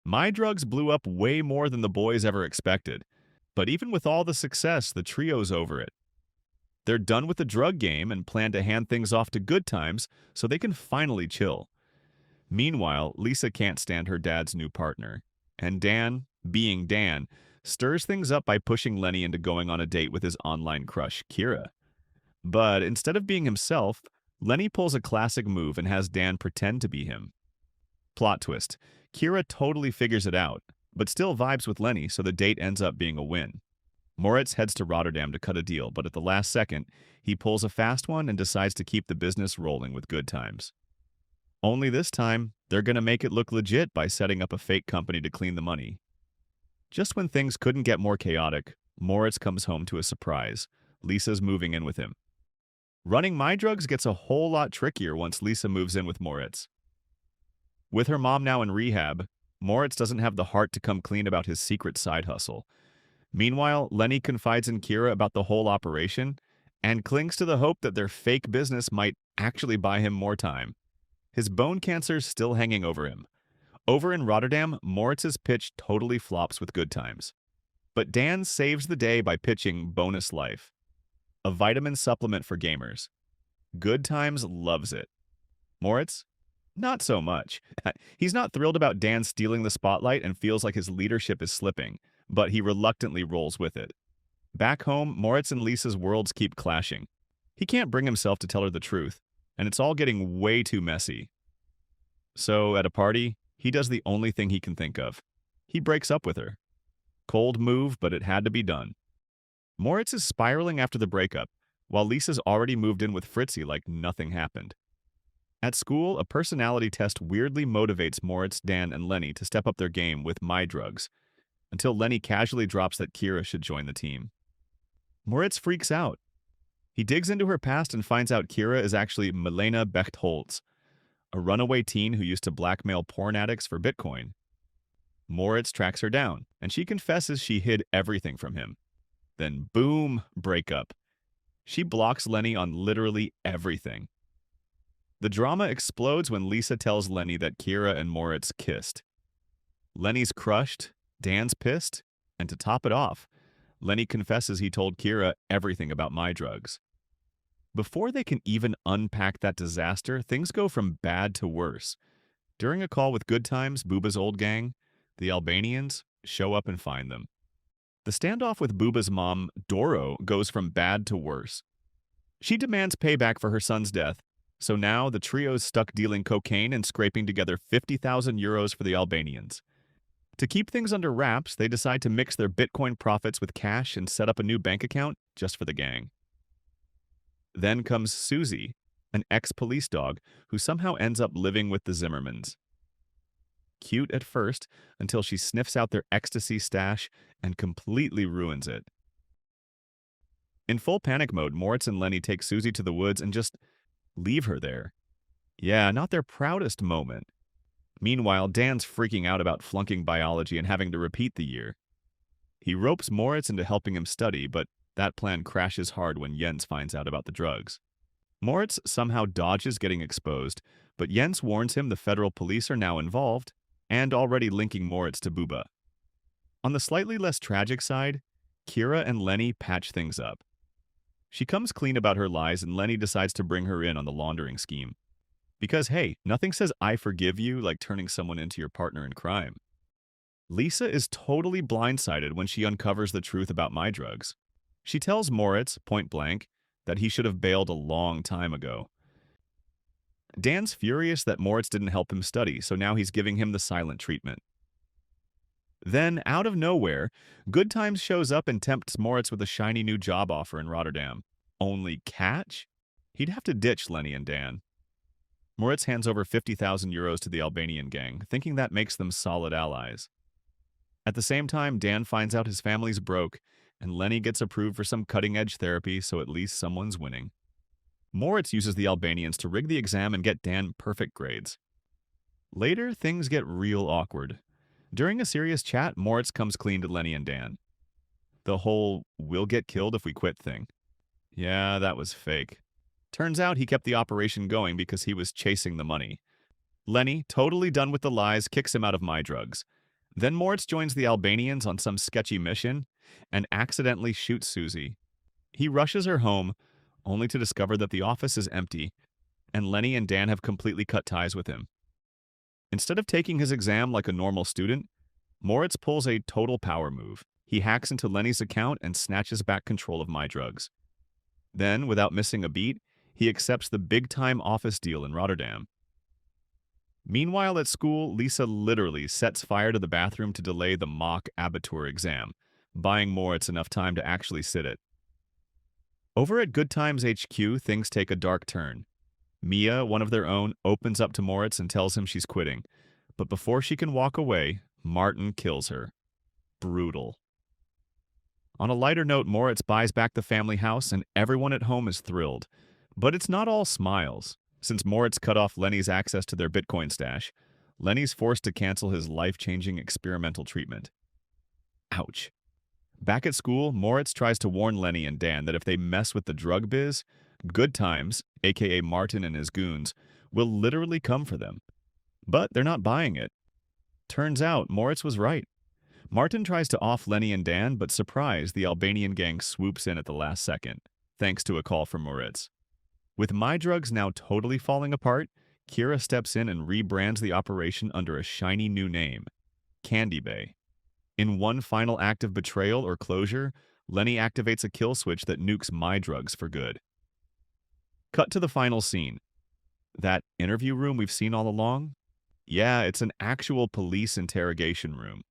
MyDrugs blew up way more than the boys ever expected. But even with all the success, the trio's over it. They're done with the drug game and plan to hand things off to Good Times so they can finally chill. Meanwhile, Lisa can't stand her dad's new partner. And Dan, being Dan, stirs things up by pushing Lenny into going on a date with his online crush, Kira. But instead of being himself, Lenny pulls a classic move and has Dan pretend to be him. Plot twist. Kira totally figures it out, but still vibes with Lenny, so the date ends up being a win. Moritz heads to Rotterdam to cut a deal, but at the last second, he pulls a fast one and decides to keep the business rolling with Good Times. Only this time, they're going to make it look legit by setting up a fake company to clean the money. Just when things couldn't get more chaotic, Moritz comes home to a surprise. Lisa's moving in with him. Running MyDrugs gets a whole lot trickier once Lisa moves in with Moritz. With her mom now in rehab, Moritz doesn't have the heart to come clean about his secret side hustle. Meanwhile, Lenny confides in Kira about the whole operation and clings to the hope that their fake business might actually buy him more time. His bone cancer's still hanging over him. Over in Rotterdam, Moritz's pitch totally flops with Good Times. But Dan saves the day by pitching Bonus Life, a vitamin supplement for gamers. Good Times loves it. Moritz? Not so much. He's not thrilled about Dan stealing the spotlight and feels like his leadership is slipping, but he reluctantly rolls with it. Back home, Moritz and Lisa's worlds keep clashing. He can't bring himself to tell her the truth, and it's all getting way too messy. So, at a party, he does the only thing he can think of. He breaks up with her. Cold move, but it had to be done. Moritz is spiraling after the breakup, while Lisa's already moved in with Fritzy like nothing happened. At school, a personality test weirdly motivates Moritz, Dan, and Lenny to step up their game with MyDrugs, until Lenny casually drops that Kira should join the team. Moritz freaks out. He digs into her past and finds out Kira is actually Milena Bechtholz, a runaway teen who used to blackmail porn addicts for Bitcoin. Moritz tracks her down, and she confesses she hid everything from him. Then boom, breakup. She blocks Lenny on literally everything. The drama explodes when Lisa tells Lenny that Kira and Moritz kissed. Lenny's crushed, Dan's pissed, and to top it off, Lenny confesses he told Kira everything about MyDrugs. Before they can even unpack that disaster, things go from bad to worse. During a call with Good Times, Booba's old gang, the Albanians show up and find them. The standoff with Booba's mom, Doro, goes from bad to worse. She demands payback for her son's death, so now the trio's stuck dealing cocaine and scraping together 50,000 euros for the Albanians. To keep things under wraps, they decide to mix their Bitcoin profits with cash and set up a new bank account just for the gang. Then comes Susie, an ex-police dog who somehow ends up living with the Zimmermans. Cute at first, until she sniffs out their ecstasy stash and completely ruins it. In full panic mode, Moritz and Lenny take Susie to the woods and just leave her there. Yeah, not their proudest moment. Meanwhile, Dan's freaking out about flunking biology and having to repeat the year. He ropes Moritz into helping him study, but that plan crashes hard when Jens finds out about the drugs. Moritz somehow dodges getting exposed, but Jens warns him the federal police are now involved and already linking Moritz to Booba. On the slightly less tragic side, Kira and Lenny patch things up. She comes clean about her lies and Lenny decides to bring her in on the laundering scheme. Because hey, nothing says I forgive you like turning someone into your partner in crime. Lisa is totally blindsided when she uncovers the truth about MyDrugs. She tells Moritz, point blank, that he should have bailed a long time ago. Dan's furious that Moritz didn't help him study, so now he's giving him the silent treatment. Then, out of nowhere, Good Times shows up and tempts Moritz with a shiny new job offer in Rotterdam. Only catch? He'd have to ditch Lenny and Dan. Moritz hands over 50,000 euros to the Albanian gang, thinking that makes them solid allies. At the same time, Dan finds out his family's broke, and Lenny gets approved for some cutting-edge therapy, so at least someone's winning. Moritz uses the Albanians to rig the exam and get Dan perfect grades. Later, things get real awkward. During a serious chat, Moritz comes clean to Lenny and Dan. The whole "we'll get killed if we quit" thing. Yeah, that was fake. Turns out he kept the operation going because he was chasing the money. Lenny, totally done with the lies, kicks him out of MyDrugs. Then Moritz joins the Albanians on some sketchy mission and accidentally shoots Susie. He rushes her home, only to discover that the office is empty and Lenny and Dan have completely cut ties with him. Instead of taking his exam like a normal student, Moritz pulls a total power move. He hacks into Lenny's account and snatches back control of MyDrugs. Then, without missing a beat, he accepts the big-time office deal in Rotterdam. Meanwhile, at school, Lisa literally sets fire to the bathroom to delay the mock Abitur exam, buying Moritz enough time to actually sit it. Over at Good Times HQ, things take a dark turn. Mia, one of their own, opens up to Moritz and tells him she's quitting. But before she can walk away, Martin kills her. Brutal. On a lighter note, Moritz buys back the family house and everyone at home is thrilled. But it's not all smiles. Since Moritz cut off Lenny's access to their Bitcoin stash, Lenny's forced to cancel his life-changing experimental treatment. Ouch. Back at school, Moritz tries to warn Lenny and Dan that if they mess with the drug biz, Good Times, aka Martin and his goons, will literally come for them. But they're not buying it. Turns out, Moritz was right. Martin tries to off Lenny and Dan, but surprise, the Albanian gang swoops in at the last second, thanks to a call from Moritz. With MyDrugs now totally falling apart, Kira steps in and rebrands the operation under a shiny new name, Candy Bay. In one final act of betrayal or closure, Lenny activates a kill switch that nukes MyDrugs for good. Cut to the final scene. That interview room we've seen all along? Yeah, it's an actual police interrogation room.